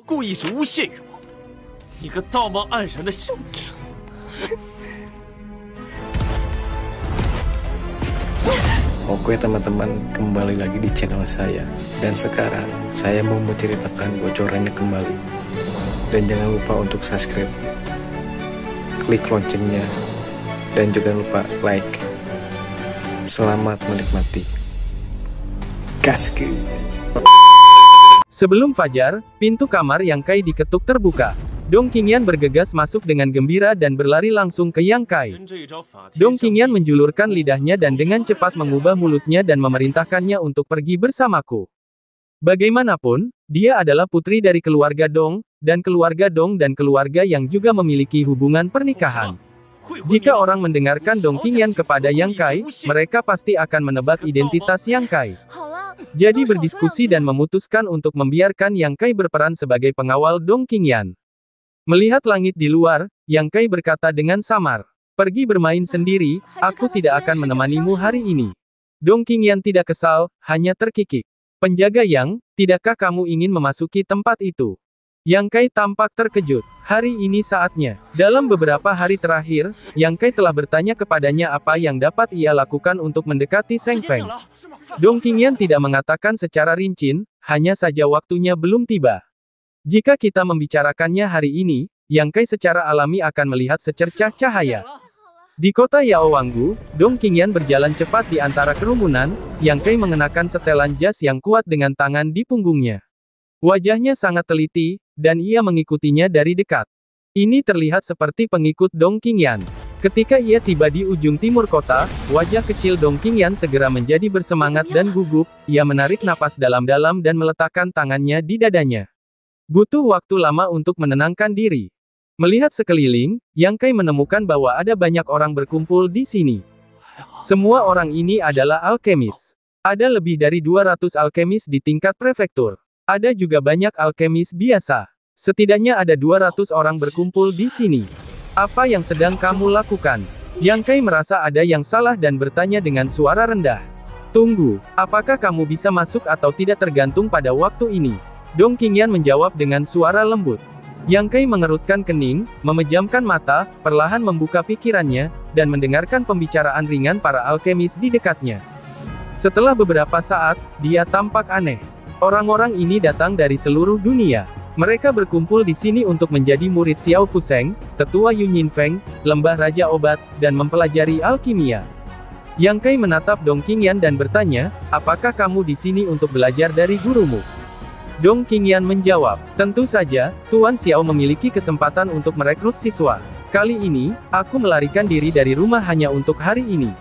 故意植物陷于我，你个道貌岸然的小…… Oke teman-teman, kembali lagi di channel saya. Dan sekarang saya mau menceritakan bocorannya kembali. Dan jangan lupa untuk subscribe, klik loncengnya, dan juga lupa like. Selamat menikmati. Gaskeun. Sebelum fajar, pintu kamar Yang Kai diketuk terbuka. Dong Qingyan bergegas masuk dengan gembira dan berlari langsung ke Yang Kai. Dong Qingyan menjulurkan lidahnya dan dengan cepat mengubah mulutnya dan memerintahkannya untuk pergi bersamaku. Bagaimanapun, dia adalah putri dari keluarga Dong, dan keluarga Dong dan keluarga yang juga memiliki hubungan pernikahan. Jika orang mendengarkan Dong Qingyan kepada Yang Kai, mereka pasti akan menebak identitas Yang Kai. Jadi berdiskusi dan memutuskan untuk membiarkan Yang Kai berperan sebagai pengawal Dong Qingyan. Melihat langit di luar, Yang Kai berkata dengan samar, "Pergi bermain sendiri, aku tidak akan menemanimu hari ini." Dong Qingyan tidak kesal, hanya terkikik. "Penjaga Yang, tidakkah kamu ingin memasuki tempat itu?" Yang Kai tampak terkejut. Hari ini saatnya. Dalam beberapa hari terakhir, Yang Kai telah bertanya kepadanya apa yang dapat ia lakukan untuk mendekati Seng Feng. Dong Qingyan tidak mengatakan secara rinci, hanya saja waktunya belum tiba. Jika kita membicarakannya hari ini, Yang Kai secara alami akan melihat secercah cahaya. Di kota Yaowanggu, Dong Qingyan berjalan cepat di antara kerumunan, Yang Kai mengenakan setelan jas yang kuat dengan tangan di punggungnya. Wajahnya sangat teliti, dan ia mengikutinya dari dekat. Ini terlihat seperti pengikut Dong Qingyan. Ketika ia tiba di ujung timur kota, wajah kecil Dong Qingyan segera menjadi bersemangat dan gugup, ia menarik napas dalam-dalam dan meletakkan tangannya di dadanya. Butuh waktu lama untuk menenangkan diri. Melihat sekeliling, Yang Kai menemukan bahwa ada banyak orang berkumpul di sini. Semua orang ini adalah alkemis. Ada lebih dari 200 alkemis di tingkat prefektur. Ada juga banyak alkemis biasa. Setidaknya ada 200 orang berkumpul di sini. Apa yang sedang kamu lakukan? Yang Kai merasa ada yang salah dan bertanya dengan suara rendah. Tunggu, apakah kamu bisa masuk atau tidak tergantung pada waktu ini? Dong Qingyan menjawab dengan suara lembut. Yang Kai mengerutkan kening, memejamkan mata, perlahan membuka pikirannya, dan mendengarkan pembicaraan ringan para alkemis di dekatnya. Setelah beberapa saat, dia tampak aneh. Orang-orang ini datang dari seluruh dunia. Mereka berkumpul di sini untuk menjadi murid Xiao Fuseng, tetua Yunyin Feng, lembah Raja Obat, dan mempelajari alkimia. Yang Kai menatap Dong Qingyan dan bertanya, apakah kamu di sini untuk belajar dari gurumu? Dong Qingyan menjawab, tentu saja, Tuan Xiao memiliki kesempatan untuk merekrut siswa. Kali ini, aku melarikan diri dari rumah hanya untuk hari ini.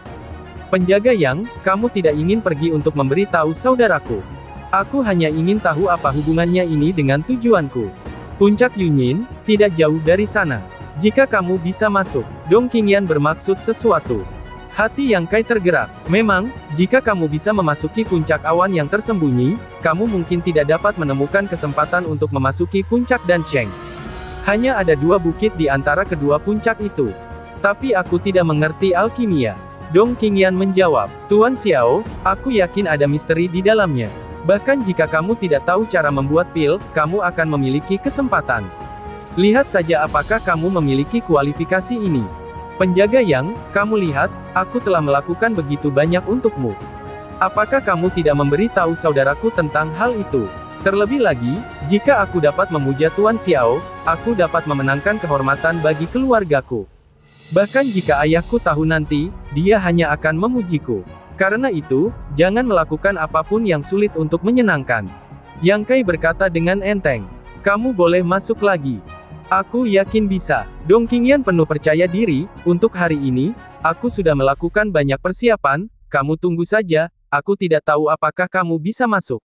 Penjaga Yang, kamu tidak ingin pergi untuk memberitahu saudaraku. Aku hanya ingin tahu apa hubungannya ini dengan tujuanku. Puncak Yunyin, tidak jauh dari sana. Jika kamu bisa masuk, Dong Qingyan bermaksud sesuatu. Hati Yang Kai tergerak. Memang, jika kamu bisa memasuki puncak awan yang tersembunyi, kamu mungkin tidak dapat menemukan kesempatan untuk memasuki puncak Dansheng. Hanya ada 2 bukit di antara kedua puncak itu. Tapi aku tidak mengerti alkimia. Dong Qingyan menjawab, Tuan Xiao, aku yakin ada misteri di dalamnya. Bahkan jika kamu tidak tahu cara membuat pil, kamu akan memiliki kesempatan. Lihat saja apakah kamu memiliki kualifikasi ini. Penjaga Yang, kamu lihat, aku telah melakukan begitu banyak untukmu. Apakah kamu tidak memberitahu saudaraku tentang hal itu? Terlebih lagi, jika aku dapat memuja Tuan Xiao, aku dapat memenangkan kehormatan bagi keluargaku. Bahkan jika ayahku tahu nanti, dia hanya akan memujiku. Karena itu, jangan melakukan apapun yang sulit untuk menyenangkan. Yang Kai berkata dengan enteng. Kamu boleh masuk lagi. Aku yakin bisa. Dong Qingyan penuh percaya diri, untuk hari ini, aku sudah melakukan banyak persiapan, kamu tunggu saja, aku tidak tahu apakah kamu bisa masuk.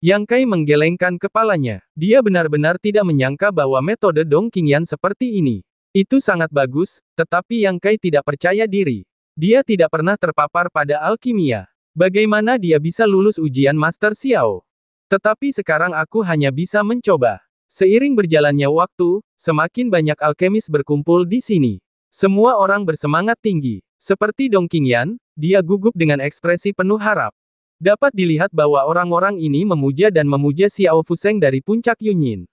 Yang Kai menggelengkan kepalanya. Dia benar-benar tidak menyangka bahwa metode Dong Qingyan seperti ini. Itu sangat bagus, tetapi Yang Kai tidak percaya diri. Dia tidak pernah terpapar pada alkimia. Bagaimana dia bisa lulus ujian Master Xiao? Tetapi sekarang aku hanya bisa mencoba. Seiring berjalannya waktu, semakin banyak alkemis berkumpul di sini. Semua orang bersemangat tinggi. Seperti Dong Qingyan, dia gugup dengan ekspresi penuh harap. Dapat dilihat bahwa orang-orang ini memuja dan memuja Xiao Fuseng dari puncak Yunyin.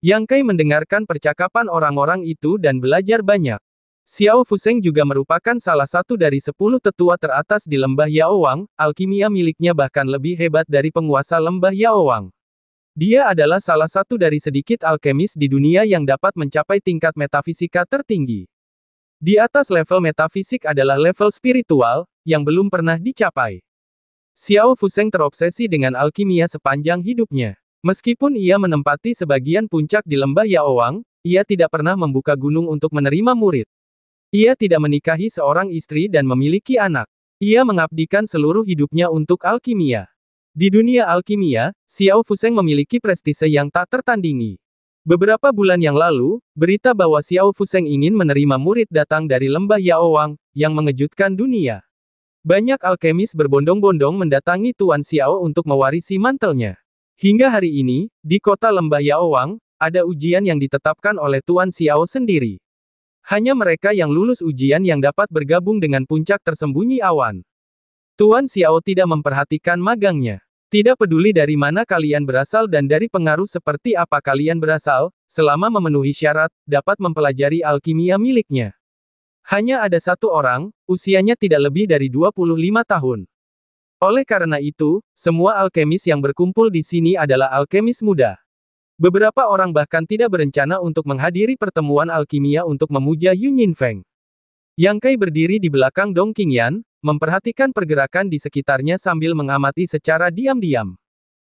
Yang Kai mendengarkan percakapan orang-orang itu dan belajar banyak. Xiao Fuseng juga merupakan salah satu dari 10 tetua teratas di lembah Yaowang, alkimia miliknya bahkan lebih hebat dari penguasa lembah Yaowang. Dia adalah salah satu dari sedikit alkemis di dunia yang dapat mencapai tingkat metafisika tertinggi. Di atas level metafisik adalah level spiritual, yang belum pernah dicapai. Xiao Fuseng terobsesi dengan alkimia sepanjang hidupnya. Meskipun ia menempati sebagian puncak di lembah Yaowang, ia tidak pernah membuka gunung untuk menerima murid. Ia tidak menikahi seorang istri dan memiliki anak. Ia mengabdikan seluruh hidupnya untuk alkimia. Di dunia alkimia, Xiao Fuseng memiliki prestise yang tak tertandingi. Beberapa bulan yang lalu, berita bahwa Xiao Fuseng ingin menerima murid datang dari lembah Yaowang, yang mengejutkan dunia. Banyak alkemis berbondong-bondong mendatangi Tuan Xiao untuk mewarisi mantelnya. Hingga hari ini, di kota lembah Yaowang, ada ujian yang ditetapkan oleh Tuan Xiao sendiri. Hanya mereka yang lulus ujian yang dapat bergabung dengan puncak tersembunyi awan. Tuan Xiao tidak memperhatikan magangnya. Tidak peduli dari mana kalian berasal dan dari pengaruh seperti apa kalian berasal, selama memenuhi syarat, dapat mempelajari alkimia miliknya. Hanya ada satu orang, usianya tidak lebih dari 25 tahun. Oleh karena itu, semua alkemis yang berkumpul di sini adalah alkemis muda. Beberapa orang bahkan tidak berencana untuk menghadiri pertemuan alkimia untuk memuja Yun Yinfeng. Yang Kai berdiri di belakang Dong Qingyan, memperhatikan pergerakan di sekitarnya sambil mengamati secara diam-diam.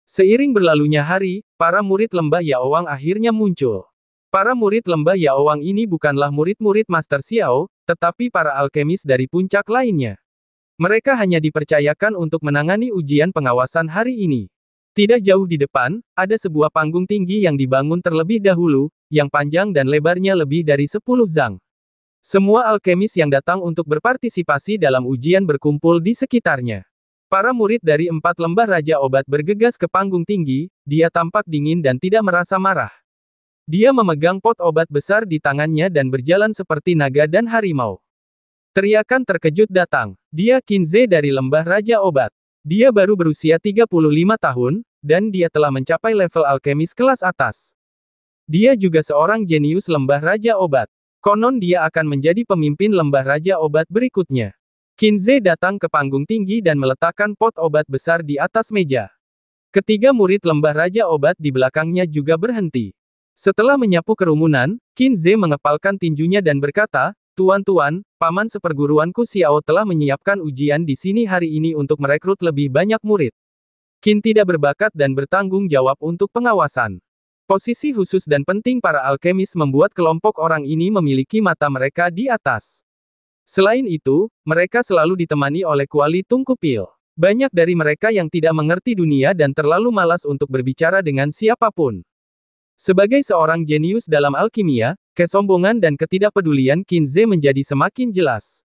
Seiring berlalunya hari, para murid lembah Yaowang akhirnya muncul. Para murid lembah Yaowang ini bukanlah murid-murid Master Xiao, tetapi para alkemis dari puncak lainnya. Mereka hanya dipercayakan untuk menangani ujian pengawasan hari ini. Tidak jauh di depan, ada sebuah panggung tinggi yang dibangun terlebih dahulu, yang panjang dan lebarnya lebih dari 10 zang. Semua alkemis yang datang untuk berpartisipasi dalam ujian berkumpul di sekitarnya. Para murid dari 4 lembah Raja Obat bergegas ke panggung tinggi, dia tampak dingin dan tidak merasa marah. Dia memegang pot obat besar di tangannya dan berjalan seperti naga dan harimau. Teriakan terkejut datang. Dia Qinze dari lembah Raja Obat. Dia baru berusia 35 tahun, dan dia telah mencapai level alkemis kelas atas. Dia juga seorang jenius lembah Raja Obat. Konon dia akan menjadi pemimpin lembah Raja Obat berikutnya. Qinze datang ke panggung tinggi dan meletakkan pot obat besar di atas meja. Ketiga murid lembah Raja Obat di belakangnya juga berhenti. Setelah menyapu kerumunan, Qinze mengepalkan tinjunya dan berkata, "Tuan-tuan, paman seperguruanku Xiao telah menyiapkan ujian di sini hari ini untuk merekrut lebih banyak murid. Qin tidak berbakat dan bertanggung jawab untuk pengawasan. Posisi khusus dan penting para alkemis membuat kelompok orang ini memiliki mata mereka di atas. Selain itu, mereka selalu ditemani oleh kuali tungkupil. Banyak dari mereka yang tidak mengerti dunia dan terlalu malas untuk berbicara dengan siapapun." Sebagai seorang jenius dalam alkimia, kesombongan dan ketidakpedulian Qinze menjadi semakin jelas.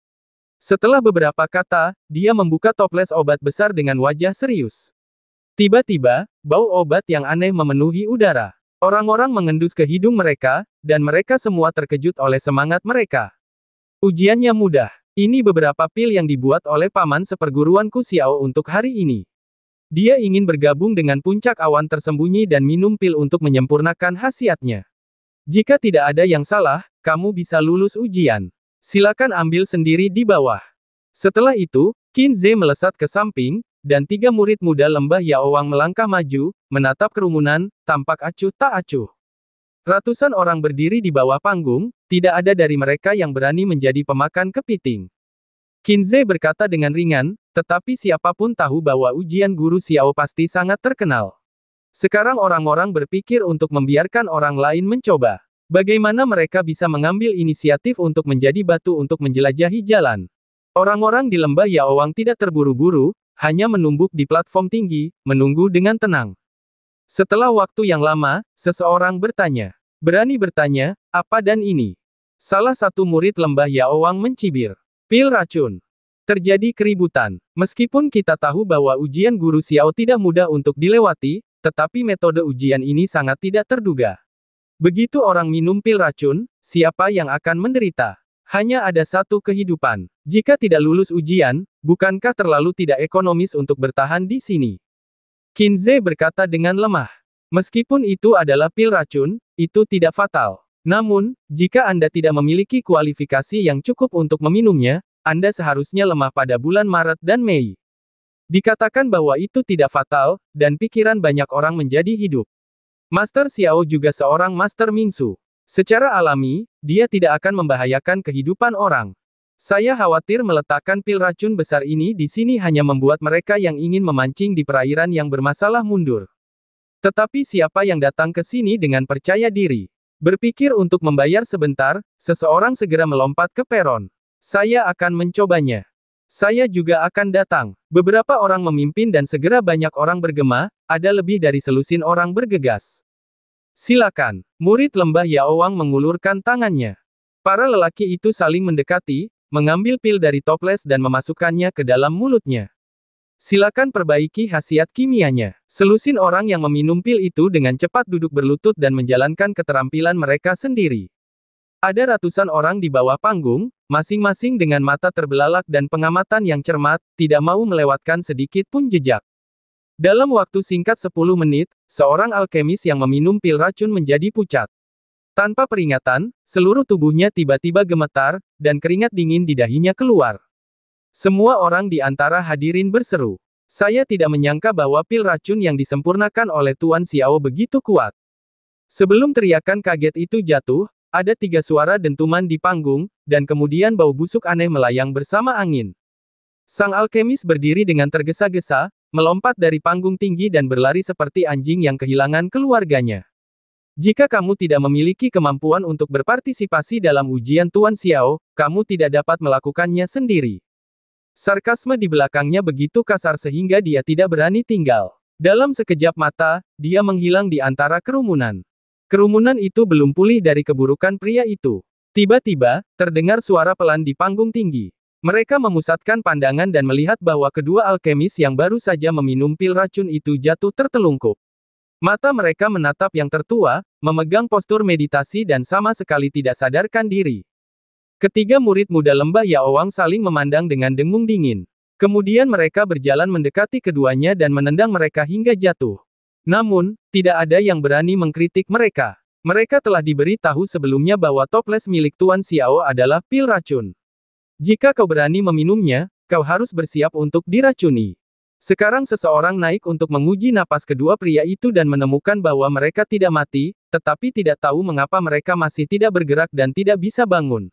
Setelah beberapa kata, dia membuka toples obat besar dengan wajah serius. Tiba-tiba, bau obat yang aneh memenuhi udara. Orang-orang mengendus ke hidung mereka, dan mereka semua terkejut oleh semangat mereka. Ujiannya mudah. Ini beberapa pil yang dibuat oleh paman seperguruanku Xiao untuk hari ini. Dia ingin bergabung dengan puncak awan tersembunyi dan minum pil untuk menyempurnakan khasiatnya. Jika tidak ada yang salah, kamu bisa lulus ujian. Silakan ambil sendiri di bawah. Setelah itu, Qinze melesat ke samping, dan 3 murid muda lembah Yaowang melangkah maju, menatap kerumunan, tampak acuh tak acuh. Ratusan orang berdiri di bawah panggung, tidak ada dari mereka yang berani menjadi pemakan kepiting. Qinze berkata dengan ringan, tetapi siapapun tahu bahwa ujian guru Xiao pasti sangat terkenal. Sekarang orang-orang berpikir untuk membiarkan orang lain mencoba. Bagaimana mereka bisa mengambil inisiatif untuk menjadi batu untuk menjelajahi jalan? Orang-orang di lembah Yaowang tidak terburu-buru, hanya menumbuk di platform tinggi, menunggu dengan tenang. Setelah waktu yang lama, seseorang bertanya. Berani bertanya, apa dan ini? Salah satu murid lembah Yaowang mencibir. Pil racun. Terjadi keributan. Meskipun kita tahu bahwa ujian guru Xiao tidak mudah untuk dilewati, tetapi metode ujian ini sangat tidak terduga. Begitu orang minum pil racun, siapa yang akan menderita? Hanya ada satu kehidupan. Jika tidak lulus ujian, bukankah terlalu tidak ekonomis untuk bertahan di sini? Qinze berkata dengan lemah. Meskipun itu adalah pil racun, itu tidak fatal. Namun, jika Anda tidak memiliki kualifikasi yang cukup untuk meminumnya, Anda seharusnya lemah pada bulan Maret dan Mei. Dikatakan bahwa itu tidak fatal, dan pikiran banyak orang menjadi hidup. Master Xiao juga seorang Master Mingsu. Secara alami, dia tidak akan membahayakan kehidupan orang. Saya khawatir meletakkan pil racun besar ini di sini hanya membuat mereka yang ingin memancing di perairan yang bermasalah mundur. Tetapi siapa yang datang ke sini dengan percaya diri? Berpikir untuk membayar sebentar, seseorang segera melompat ke peron. Saya akan mencobanya. Saya juga akan datang. Beberapa orang memimpin dan segera banyak orang bergema, ada lebih dari selusin orang bergegas. Silakan. Murid lembah Yaowang mengulurkan tangannya. Para lelaki itu saling mendekati, mengambil pil dari toples dan memasukkannya ke dalam mulutnya. Silakan perbaiki khasiat kimianya. Selusin orang yang meminum pil itu dengan cepat duduk berlutut dan menjalankan keterampilan mereka sendiri. Ada ratusan orang di bawah panggung, masing-masing dengan mata terbelalak dan pengamatan yang cermat, tidak mau melewatkan sedikit pun jejak. Dalam waktu singkat 10 menit, seorang alkemis yang meminum pil racun menjadi pucat. Tanpa peringatan, seluruh tubuhnya tiba-tiba gemetar, dan keringat dingin di dahinya keluar. Semua orang di antara hadirin berseru. Saya tidak menyangka bahwa pil racun yang disempurnakan oleh Tuan Xiao begitu kuat. Sebelum teriakan kaget itu jatuh, ada 3 suara dentuman di panggung, dan kemudian bau busuk aneh melayang bersama angin. Sang alkemis berdiri dengan tergesa-gesa, melompat dari panggung tinggi dan berlari seperti anjing yang kehilangan keluarganya. Jika kamu tidak memiliki kemampuan untuk berpartisipasi dalam ujian Tuan Xiao, kamu tidak dapat melakukannya sendiri. Sarkasme di belakangnya begitu kasar sehingga dia tidak berani tinggal. Dalam sekejap mata, dia menghilang di antara kerumunan. Kerumunan itu belum pulih dari keburukan pria itu. Tiba-tiba, terdengar suara pelan di panggung tinggi. Mereka memusatkan pandangan dan melihat bahwa kedua alkemis yang baru saja meminum pil racun itu jatuh tertelungkup. Mata mereka menatap yang tertua, memegang postur meditasi dan sama sekali tidak sadarkan diri. Ketiga murid muda lembah Yaowang saling memandang dengan dengung dingin. Kemudian mereka berjalan mendekati keduanya dan menendang mereka hingga jatuh. Namun, tidak ada yang berani mengkritik mereka. Mereka telah diberi tahu sebelumnya bahwa toples milik Tuan Xiao adalah pil racun. Jika kau berani meminumnya, kau harus bersiap untuk diracuni. Sekarang seseorang naik untuk menguji napas kedua pria itu dan menemukan bahwa mereka tidak mati, tetapi tidak tahu mengapa mereka masih tidak bergerak dan tidak bisa bangun.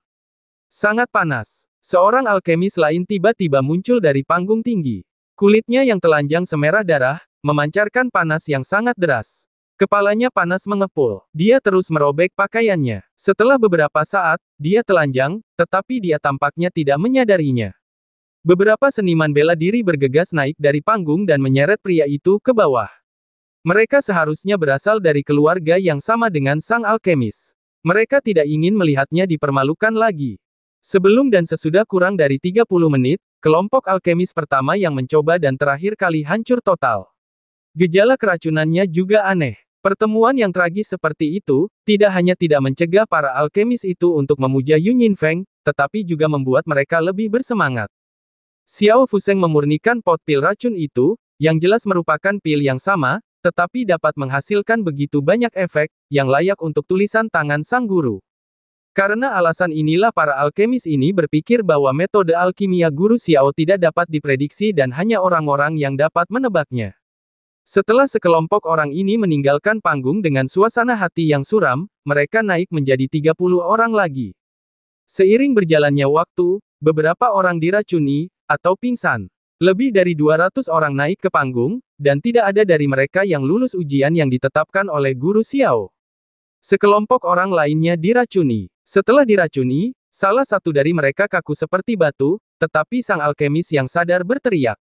Sangat panas. Seorang alkemis lain tiba-tiba muncul dari panggung tinggi. Kulitnya yang telanjang semerah darah, memancarkan panas yang sangat deras. Kepalanya panas mengepul. Dia terus merobek pakaiannya. Setelah beberapa saat, dia telanjang, tetapi dia tampaknya tidak menyadarinya. Beberapa seniman bela diri bergegas naik dari panggung dan menyeret pria itu ke bawah. Mereka seharusnya berasal dari keluarga yang sama dengan sang alkemis. Mereka tidak ingin melihatnya dipermalukan lagi. Sebelum dan sesudah kurang dari 30 menit, kelompok alkemis pertama yang mencoba dan terakhir kali hancur total. Gejala keracunannya juga aneh. Pertemuan yang tragis seperti itu, tidak hanya tidak mencegah para alkemis itu untuk memuja Yun Yinfeng, tetapi juga membuat mereka lebih bersemangat. Xiao Fuseng memurnikan pot pil racun itu, yang jelas merupakan pil yang sama, tetapi dapat menghasilkan begitu banyak efek, yang layak untuk tulisan tangan sang guru. Karena alasan inilah para alkemis ini berpikir bahwa metode alkimia guru Xiao tidak dapat diprediksi dan hanya orang-orang yang dapat menebaknya. Setelah sekelompok orang ini meninggalkan panggung dengan suasana hati yang suram, mereka naik menjadi 30 orang lagi. Seiring berjalannya waktu, beberapa orang diracuni, atau pingsan. Lebih dari 200 orang naik ke panggung, dan tidak ada dari mereka yang lulus ujian yang ditetapkan oleh guru Xiao. Sekelompok orang lainnya diracuni. Setelah diracuni, salah satu dari mereka kaku seperti batu, tetapi sang alkemis yang sadar berteriak.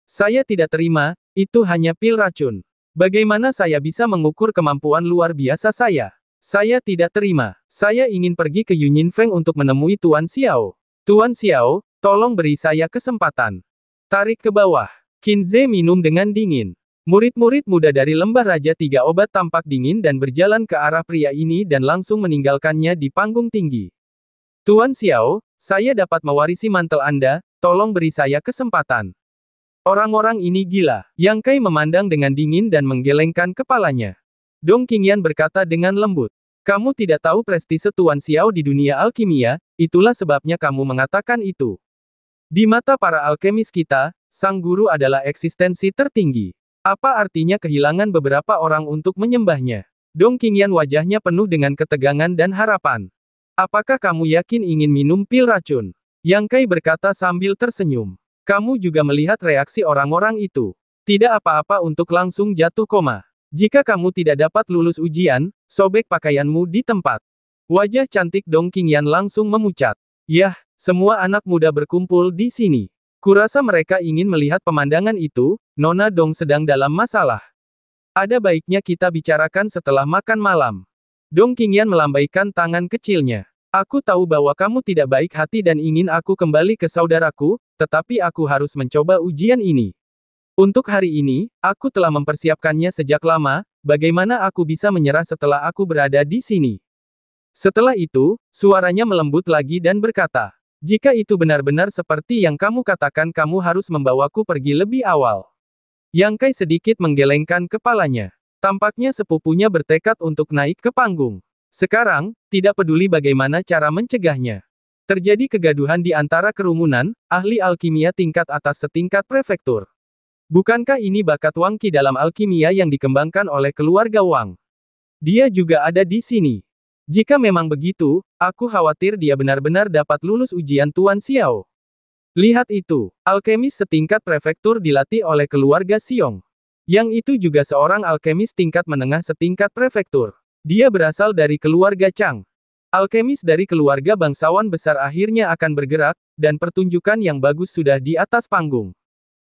Saya tidak terima, itu hanya pil racun. Bagaimana saya bisa mengukur kemampuan luar biasa saya? Saya tidak terima. Saya ingin pergi ke Yun Yinfeng untuk menemui Tuan Xiao. Tuan Xiao, tolong beri saya kesempatan. Tarik ke bawah. Qin Ze minum dengan dingin. Murid-murid muda dari lembah Raja Tiga Obat tampak dingin dan berjalan ke arah pria ini dan langsung meninggalkannya di panggung tinggi. Tuan Xiao, saya dapat mewarisi mantel Anda, tolong beri saya kesempatan. Orang-orang ini gila. Yang Kai memandang dengan dingin dan menggelengkan kepalanya. Dong Qingyan berkata dengan lembut. Kamu tidak tahu prestise Tuan Xiao di dunia alkimia, itulah sebabnya kamu mengatakan itu. Di mata para alkemis kita, sang guru adalah eksistensi tertinggi. Apa artinya kehilangan beberapa orang untuk menyembahnya? Dong Qingyan wajahnya penuh dengan ketegangan dan harapan. Apakah kamu yakin ingin minum pil racun? Yang Kai berkata sambil tersenyum. Kamu juga melihat reaksi orang-orang itu. Tidak apa-apa untuk langsung jatuh koma. Jika kamu tidak dapat lulus ujian, sobek pakaianmu di tempat. Wajah cantik Dong Qingyan langsung memucat. Yah, semua anak muda berkumpul di sini. Kurasa mereka ingin melihat pemandangan itu, Nona Dong sedang dalam masalah. Ada baiknya kita bicarakan setelah makan malam. Dong Qingyan melambaikan tangan kecilnya. Aku tahu bahwa kamu tidak baik hati dan ingin aku kembali ke saudaraku, tetapi aku harus mencoba ujian ini. Untuk hari ini, aku telah mempersiapkannya sejak lama, bagaimana aku bisa menyerah setelah aku berada di sini? Setelah itu, suaranya melembut lagi dan berkata, jika itu benar-benar seperti yang kamu katakan kamu harus membawaku pergi lebih awal. Yang Kai sedikit menggelengkan kepalanya. Tampaknya sepupunya bertekad untuk naik ke panggung. Sekarang, tidak peduli bagaimana cara mencegahnya. Terjadi kegaduhan di antara kerumunan, ahli alkimia tingkat atas setingkat prefektur. Bukankah ini bakat Wang Qi dalam alkimia yang dikembangkan oleh keluarga Wang? Dia juga ada di sini. Jika memang begitu, aku khawatir dia benar-benar dapat lulus ujian Tuan Xiao. Lihat itu, alkemis setingkat prefektur dilatih oleh keluarga Xiong. Yang itu juga seorang alkemis tingkat menengah setingkat prefektur. Dia berasal dari keluarga Chang. Alkemis dari keluarga bangsawan besar akhirnya akan bergerak, dan pertunjukan yang bagus sudah di atas panggung.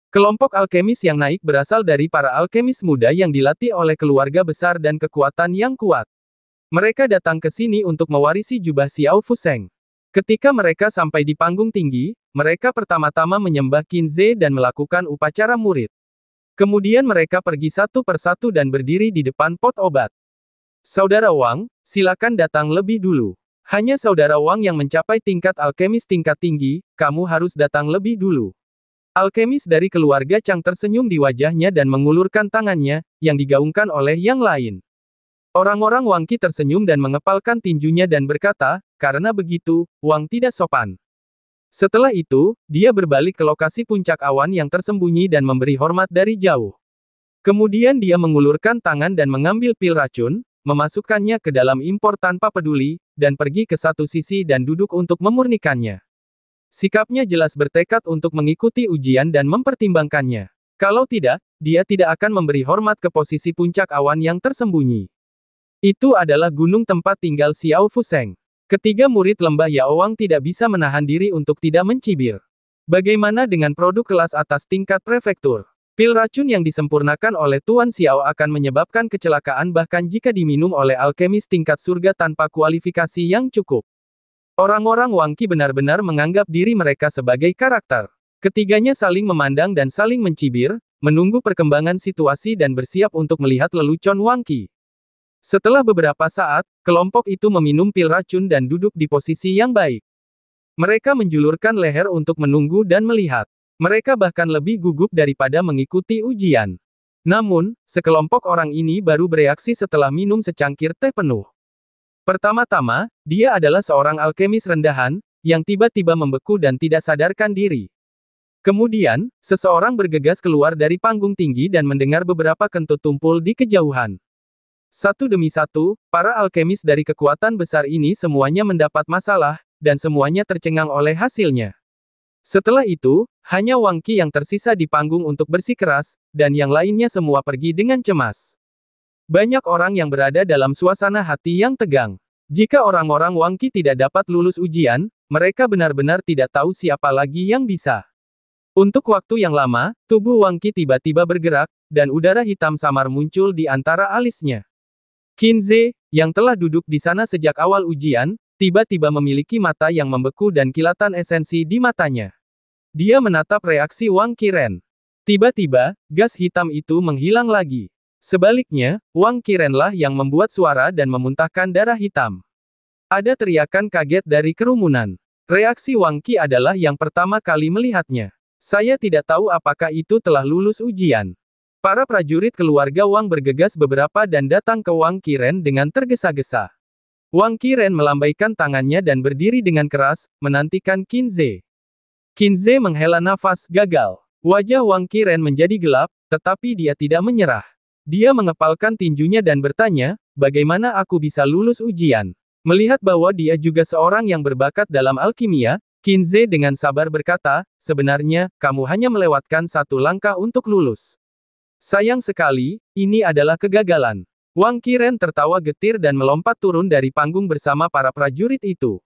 Kelompok alkemis yang naik berasal dari para alkemis muda yang dilatih oleh keluarga besar dan kekuatan yang kuat. Mereka datang ke sini untuk mewarisi jubah Xiao Fuseng. Ketika mereka sampai di panggung tinggi, mereka pertama-tama menyembah Qin Ze dan melakukan upacara murid. Kemudian mereka pergi satu persatu dan berdiri di depan pot obat. Saudara Wang, silakan datang lebih dulu. Hanya saudara Wang yang mencapai tingkat alkemis tingkat tinggi, kamu harus datang lebih dulu. Alkemis dari keluarga Chang tersenyum di wajahnya dan mengulurkan tangannya, yang digaungkan oleh yang lain. Orang-orang Wang Qi tersenyum dan mengepalkan tinjunya dan berkata, karena begitu, Wang tidak sopan. Setelah itu, dia berbalik ke lokasi puncak awan yang tersembunyi dan memberi hormat dari jauh. Kemudian dia mengulurkan tangan dan mengambil pil racun, memasukkannya ke dalam impor tanpa peduli, dan pergi ke satu sisi dan duduk untuk memurnikannya. Sikapnya jelas bertekad untuk mengikuti ujian dan mempertimbangkannya. Kalau tidak, dia tidak akan memberi hormat ke posisi puncak awan yang tersembunyi. Itu adalah gunung tempat tinggal Xiao Fuseng. Ketiga murid lembah Yaowang tidak bisa menahan diri untuk tidak mencibir. Bagaimana dengan produk kelas atas tingkat prefektur? Pil racun yang disempurnakan oleh Tuan Xiao akan menyebabkan kecelakaan bahkan jika diminum oleh alkemis tingkat surga tanpa kualifikasi yang cukup. Orang-orang Wang Qi benar-benar menganggap diri mereka sebagai karakter. Ketiganya saling memandang dan saling mencibir, menunggu perkembangan situasi dan bersiap untuk melihat lelucon Wang Qi. Setelah beberapa saat, kelompok itu meminum pil racun dan duduk di posisi yang baik. Mereka menjulurkan leher untuk menunggu dan melihat. Mereka bahkan lebih gugup daripada mengikuti ujian. Namun, sekelompok orang ini baru bereaksi setelah minum secangkir teh penuh. Pertama-tama, dia adalah seorang alkemis rendahan, yang tiba-tiba membeku dan tidak sadarkan diri. Kemudian, seseorang bergegas keluar dari panggung tinggi dan mendengar beberapa kentut tumpul di kejauhan. Satu demi satu, para alkemis dari kekuatan besar ini semuanya mendapat masalah, dan semuanya tercengang oleh hasilnya. Setelah itu, hanya Wang Qi yang tersisa di panggung untuk bersikeras, dan yang lainnya semua pergi dengan cemas. Banyak orang yang berada dalam suasana hati yang tegang. Jika orang-orang Wang Qi tidak dapat lulus ujian, mereka benar-benar tidak tahu siapa lagi yang bisa. Untuk waktu yang lama, tubuh Wang Qi tiba-tiba bergerak, dan udara hitam samar muncul di antara alisnya. Qin Ze, yang telah duduk di sana sejak awal ujian, tiba-tiba memiliki mata yang membeku dan kilatan esensi di matanya. Dia menatap reaksi Wang Qiren. Tiba-tiba, gas hitam itu menghilang lagi. Sebaliknya, Wang Qirenlah yang membuat suara dan memuntahkan darah hitam. Ada teriakan kaget dari kerumunan. Reaksi Wang Qi adalah yang pertama kali melihatnya. Saya tidak tahu apakah itu telah lulus ujian. Para prajurit keluarga Wang bergegas beberapa dan datang ke Wang Qiren dengan tergesa-gesa. Wang Qiren melambaikan tangannya dan berdiri dengan keras, menantikan Qin Ze. Qin Ze menghela nafas, gagal. Wajah Wang Qiren menjadi gelap, tetapi dia tidak menyerah. Dia mengepalkan tinjunya dan bertanya, bagaimana aku bisa lulus ujian? Melihat bahwa dia juga seorang yang berbakat dalam alkimia, Qin Ze dengan sabar berkata, sebenarnya, kamu hanya melewatkan satu langkah untuk lulus. Sayang sekali, ini adalah kegagalan. Wang Qiren tertawa getir dan melompat turun dari panggung bersama para prajurit itu.